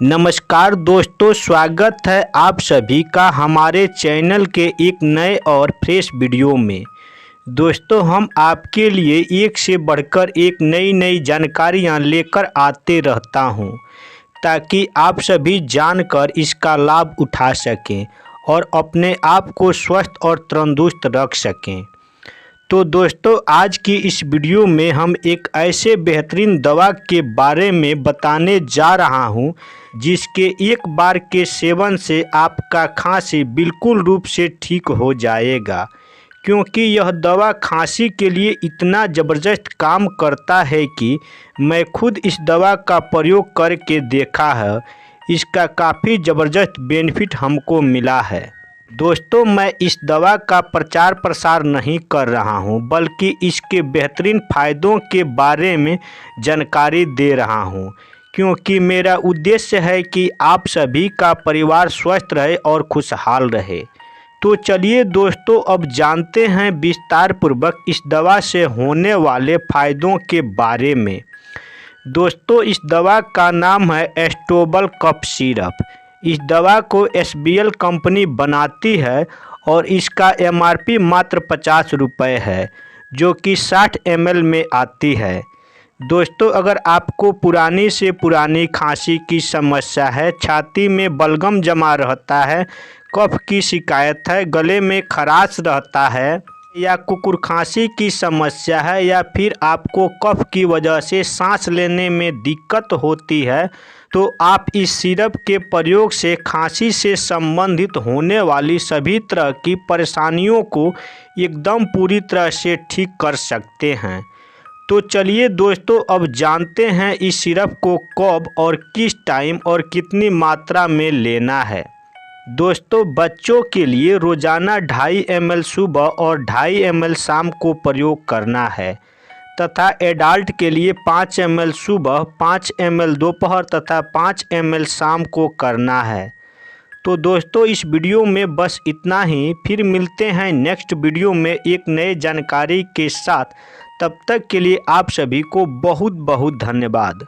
नमस्कार दोस्तों, स्वागत है आप सभी का हमारे चैनल के एक नए और फ्रेश वीडियो में। दोस्तों, हम आपके लिए एक से बढ़कर एक नई जानकारियां लेकर आते रहता हूं, ताकि आप सभी जानकर इसका लाभ उठा सकें और अपने आप को स्वस्थ और तंदुरुस्त रख सकें। तो दोस्तों, आज की इस वीडियो में हम एक ऐसे बेहतरीन दवा के बारे में बताने जा रहा हूं, जिसके एक बार के सेवन से आपका खांसी बिल्कुल रूप से ठीक हो जाएगा। क्योंकि यह दवा खांसी के लिए इतना ज़बरदस्त काम करता है कि मैं खुद इस दवा का प्रयोग करके देखा है। इसका काफ़ी ज़बरदस्त बेनिफिट हमको मिला है। दोस्तों, मैं इस दवा का प्रचार प्रसार नहीं कर रहा हूं, बल्कि इसके बेहतरीन फ़ायदों के बारे में जानकारी दे रहा हूं, क्योंकि मेरा उद्देश्य है कि आप सभी का परिवार स्वस्थ रहे और खुशहाल रहे। तो चलिए दोस्तों, अब जानते हैं विस्तार पूर्वक इस दवा से होने वाले फ़ायदों के बारे में। दोस्तों, इस दवा का नाम है एस्टोबल कफ सिरप। इस दवा को एसबीएल कंपनी बनाती है और इसका एमआरपी मात्र 50 रुपये है, जो कि 60 ml में आती है। दोस्तों, अगर आपको पुरानी से पुरानी खांसी की समस्या है, छाती में बलगम जमा रहता है, कफ की शिकायत है, गले में खराश रहता है, या कुकुर खांसी की समस्या है, या फिर आपको कफ की वजह से सांस लेने में दिक्कत होती है, तो आप इस सिरप के प्रयोग से खांसी से संबंधित होने वाली सभी तरह की परेशानियों को एकदम पूरी तरह से ठीक कर सकते हैं। तो चलिए दोस्तों, अब जानते हैं इस सिरप को कब और किस टाइम और कितनी मात्रा में लेना है। दोस्तों, बच्चों के लिए रोज़ाना 2.5 ml सुबह और 2.5 ml शाम को प्रयोग करना है, तथा एडल्ट के लिए 5 ml सुबह, 5 ml दोपहर तथा 5 ml शाम को करना है। तो दोस्तों, इस वीडियो में बस इतना ही। फिर मिलते हैं नेक्स्ट वीडियो में एक नए जानकारी के साथ। तब तक के लिए आप सभी को बहुत बहुत धन्यवाद।